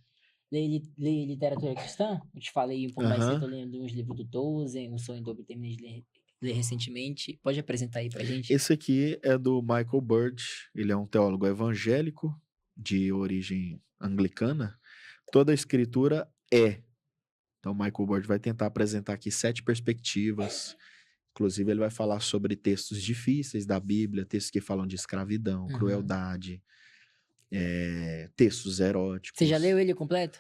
Ler literatura cristã. Eu te falei um pouco mais cedo, tô Aham. lendo uns livros do Tolkien, O Sonho Dobro, terminei de ler recentemente. Pode apresentar aí pra gente? Esse aqui é do Michael Bird, ele é um teólogo evangélico de origem anglicana. Toda a escritura é. Então, Michael Bird vai tentar apresentar aqui 7 perspectivas. Inclusive, ele vai falar sobre textos difíceis da Bíblia, textos que falam de escravidão, Uhum. crueldade, textos eróticos. Você já leu ele completo?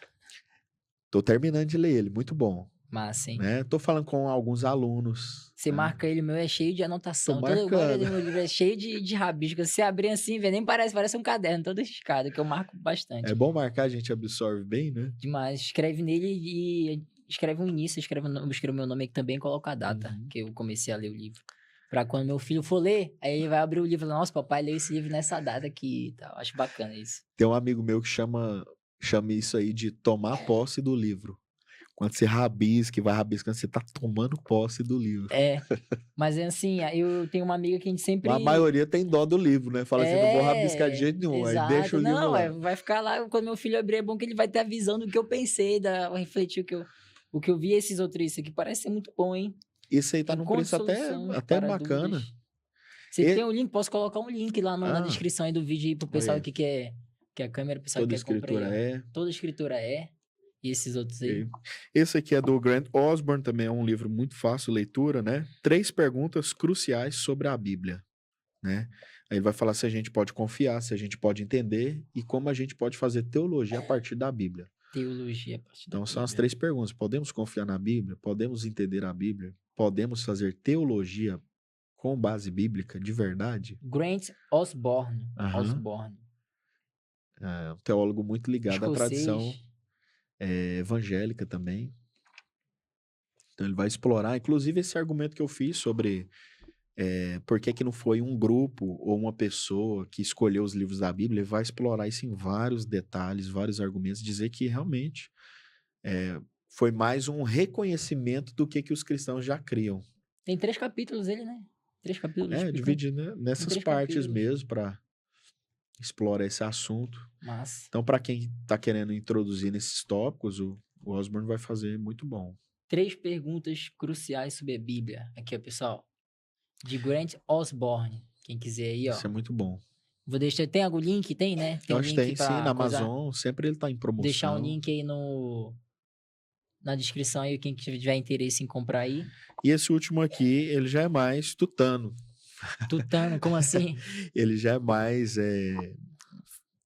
Tô terminando de ler ele, muito bom. Massa, hein? Né? Tô falando com alguns alunos. Você né? marca ele, o meu é cheio de Tô anotação. Toda a maioria marcando. do meu livro é cheio de rabisco. Se você abrir assim, vê, nem parece um caderno todo riscado, que eu marco bastante. É bom marcar, a gente absorve bem, né? Demais. Escreve nele e escreve o início, escreve o meu nome aqui também e coloca a data que eu comecei a ler o livro. Pra quando meu filho for ler, aí ele vai abrir o livro e falar, nossa, papai leu esse livro nessa data aqui e tal. Acho bacana isso. Tem um amigo meu que chama isso aí de tomar posse do livro. Quando você rabisca, vai rabiscando, você tá tomando posse do livro. Mas é assim, eu tenho uma amiga que a gente sempre... A maioria tem dó do livro, né? Fala assim, não vou rabiscar de jeito nenhum, aí deixa o livro Não, lá. vai ficar lá, quando meu filho abrir, é bom que ele vai ter a visão do que eu pensei, refletir o que eu vi esses outros, isso aqui parece ser muito bom, hein? Isso aí tá num preço até bacana. Dúvidas. Você tem um link, posso colocar um link lá na descrição aí do vídeo aí pro pessoal aí. que quer a câmera, o pessoal Toda que quer comprar. escritura Toda escritura é. E esses outros aí. Esse aqui é do Grant Osborne, também é um livro muito fácil leitura, né? 3 perguntas cruciais sobre a Bíblia, né? Aí ele vai falar se a gente pode confiar, se a gente pode entender e como a gente pode fazer teologia a partir da Bíblia. Teologia a partir da Bíblia. Então são as 3 perguntas. Podemos confiar na Bíblia? Podemos entender a Bíblia? Podemos fazer teologia com base bíblica, de verdade. Grant Osborne. Aham. Osborne. É um teólogo muito ligado à tradição Escocês. evangélica também. Então ele vai explorar, inclusive esse argumento que eu fiz sobre por que não foi um grupo ou uma pessoa que escolheu os livros da Bíblia, ele vai explorar isso em vários detalhes, vários argumentos, dizer que realmente foi mais um reconhecimento do que os cristãos já criam. Tem 3 capítulos ele, né? 3 capítulos explicando. Divide, né, nessas 3 partes capítulos. mesmo para explorar esse assunto. Massa. Então, para quem está querendo introduzir nesses tópicos, o Osborne vai fazer muito bom. 3 perguntas cruciais sobre a Bíblia. Aqui, ó, pessoal. De Grant Osborne. Quem quiser aí, ó. Isso é muito bom. Vou deixar... Tem algum link? Tem, né? Tem Eu um acho que link tem, sim, pra na coisar? Amazon, sempre ele está em promoção. Deixar um link aí na descrição aí, quem tiver interesse em comprar aí. E esse último aqui, ele já é mais tutano. Tutano, como assim? Ele já é mais...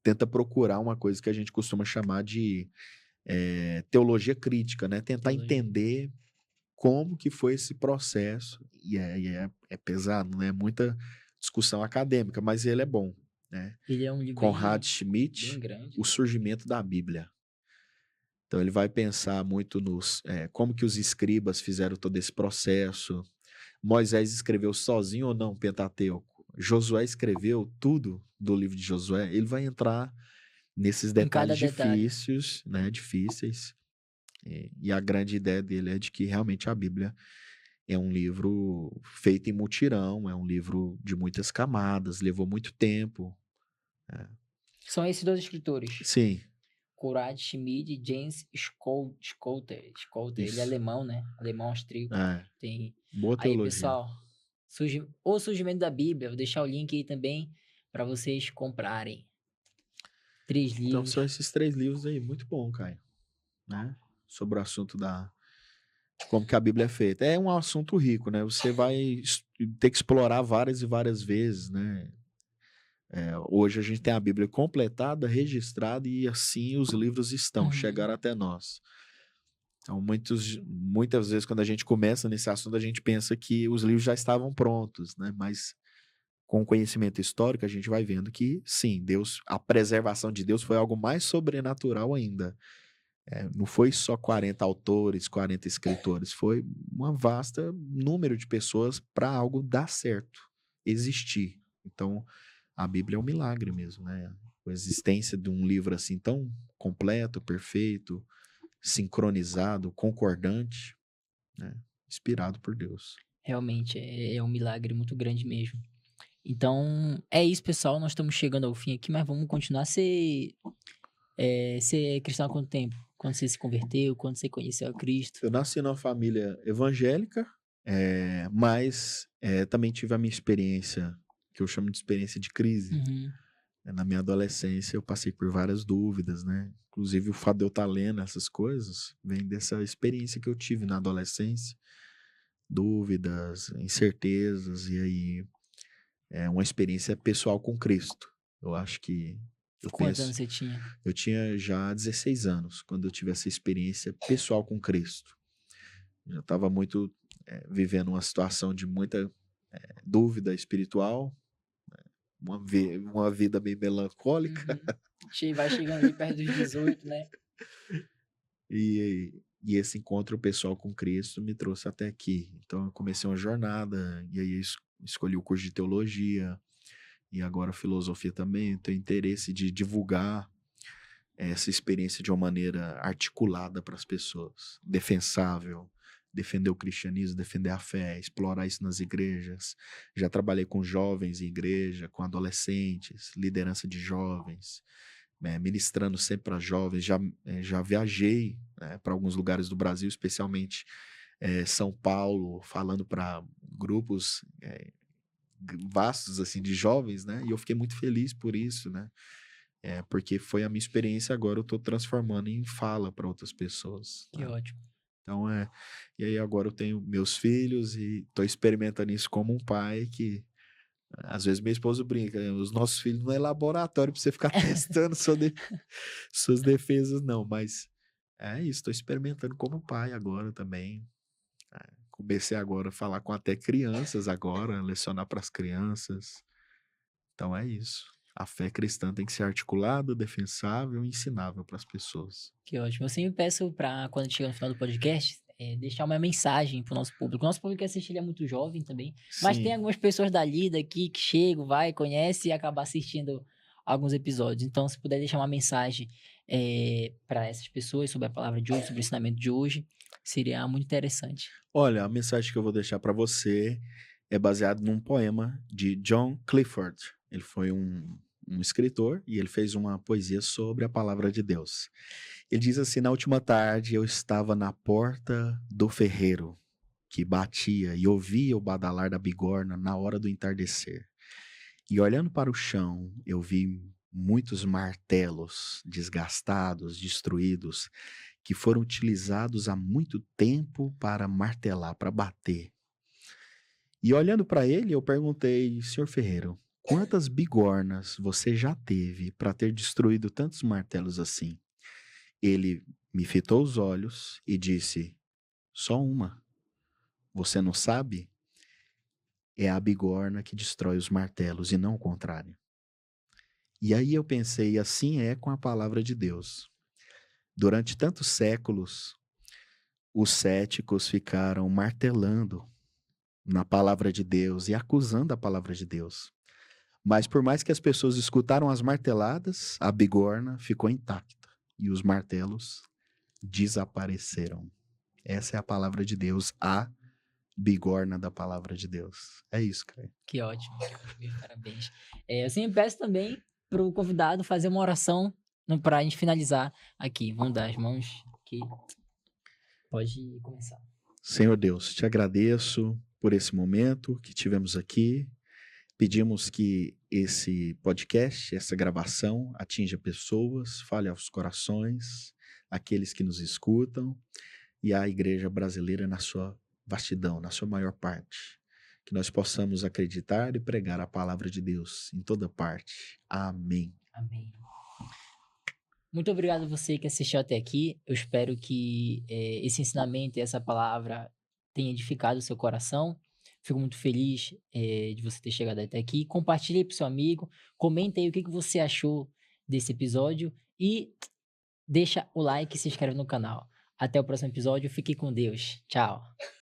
tenta procurar uma coisa que a gente costuma chamar de teologia crítica, né? Tentar entender como que foi esse processo. E é pesado, né? Muita discussão acadêmica, mas ele é bom, né? Ele é um livro Conrad bem Schmitt, grande. O Surgimento da Bíblia. Então ele vai pensar muito como que os escribas fizeram todo esse processo. Moisés escreveu sozinho ou não o Pentateuco? Josué escreveu tudo do livro de Josué? Ele vai entrar nesses detalhes difíceis, né? Difíceis. E a grande ideia dele é de que realmente a Bíblia é um livro feito em mutirão, é um livro de muitas camadas, levou muito tempo. São esses 2 escritores. Sim. Conrad Schmitt e James Scholter. Ele é alemão, né? Alemão austríaco. Tem... Boa teologia. Aí, pessoal, o surgimento da Bíblia. Vou deixar o link aí também para vocês comprarem. 3 livros. Então são esses 3 livros aí, muito bom, Caio. Né? Sobre o assunto de como que a Bíblia é feita. É um assunto rico, né? Você vai ter que explorar várias e várias vezes, né? Hoje a gente tem a Bíblia completada, registrada, e assim os livros chegaram até nós. Então, muitas vezes, quando a gente começa nesse assunto, a gente pensa que os livros já estavam prontos, né? Mas com o conhecimento histórico, a gente vai vendo que, sim, a preservação de Deus foi algo mais sobrenatural ainda. Não foi só 40 autores, 40 escritores, foi um vasto número de pessoas para algo dar certo, existir. Então, a Bíblia é um milagre mesmo, né? A existência de um livro assim tão completo, perfeito, sincronizado, concordante, né? Inspirado por Deus. Realmente, é um milagre muito grande mesmo. Então, é isso, pessoal. Nós estamos chegando ao fim aqui, mas vamos continuar a ser cristão há quanto tempo? Quando você se converteu? Quando você conheceu a Cristo? Eu nasci numa família evangélica, mas também tive a minha experiência, que eu chamo de experiência de crise. Na minha adolescência, eu passei por várias dúvidas, né? Inclusive, o fato de eu estar lendo essas coisas vem dessa experiência que eu tive na adolescência. Dúvidas, incertezas, e aí uma experiência pessoal com Cristo. Eu acho que... Quantos anos você tinha? Eu tinha já 16 anos, quando eu tive essa experiência pessoal com Cristo. Eu estava vivendo uma situação de muita dúvida espiritual, uma vida meio melancólica. Vai chegando ali perto dos 18, né? E esse encontro pessoal com Cristo me trouxe até aqui. Então eu comecei uma jornada, e aí escolhi o curso de teologia, e agora filosofia também. Tenho interesse de divulgar essa experiência de uma maneira articulada para as pessoas, defensável, defender o cristianismo, defender a fé, explorar isso nas igrejas. Já trabalhei com jovens em igreja, com adolescentes, liderança de jovens, ministrando sempre para jovens. Já viajei para alguns lugares do Brasil, especialmente São Paulo, falando para grupos vastos assim de jovens, né? E eu fiquei muito feliz por isso, né? Porque foi a minha experiência, agora eu estou transformando em fala para outras pessoas. Que ótimo. Então, e aí agora eu tenho meus filhos e estou experimentando isso como um pai que, às vezes minha esposa brinca, os nossos filhos não é laboratório para você ficar testando suas defesas, não, mas é isso, estou experimentando como pai agora também, Comecei agora a falar com até crianças agora, lecionar para as crianças. Então é isso. A fé cristã tem que ser articulada, defensável e ensinável para as pessoas. Que ótimo. Eu sempre peço para, quando chega no final do podcast, deixar uma mensagem pro nosso público. O nosso público que assiste, ele é muito jovem também, mas tem Sim. algumas pessoas dali, daqui, que chegam, vai, conhece e acaba assistindo alguns episódios. Então, se puder deixar uma mensagem para essas pessoas sobre a palavra de hoje, sobre o ensinamento de hoje, seria muito interessante. Olha, a mensagem que eu vou deixar para você é baseada num poema de John Clifford. Ele foi um escritor e ele fez uma poesia sobre a palavra de Deus. Ele diz assim: na última tarde eu estava na porta do ferreiro, que batia e ouvia o badalar da bigorna na hora do entardecer. E olhando para o chão, eu vi muitos martelos desgastados, destruídos, que foram utilizados há muito tempo para martelar, para bater. E olhando para ele, eu perguntei: senhor ferreiro, quantas bigornas você já teve para ter destruído tantos martelos assim? Ele me fitou os olhos e disse: só uma. Você não sabe? É a bigorna que destrói os martelos e não o contrário. E aí eu pensei: assim é com a palavra de Deus. Durante tantos séculos, os céticos ficaram martelando na palavra de Deus e acusando a palavra de Deus. Mas por mais que as pessoas escutaram as marteladas, a bigorna ficou intacta e os martelos desapareceram. Essa é a palavra de Deus, a bigorna da palavra de Deus. É isso, cara. Que ótimo. Parabéns. Eu sempre peço também pro convidado fazer uma oração para a gente finalizar aqui. Vamos dar as mãos aqui. Pode começar. Senhor Deus, te agradeço por esse momento que tivemos aqui. Pedimos que esse podcast, essa gravação, atinja pessoas, fale aos corações, aqueles que nos escutam e a igreja brasileira na sua vastidão, na sua maior parte. Que nós possamos acreditar e pregar a palavra de Deus em toda parte. Amém. Amém. Muito obrigado a você que assistiu até aqui. Eu espero que esse ensinamento e essa palavra tenha edificado o seu coração. Fico muito feliz de você ter chegado até aqui. Compartilhe aí pro seu amigo. Comenta aí o que você achou desse episódio. E deixa o like e se inscreve no canal. Até o próximo episódio. Fique com Deus. Tchau.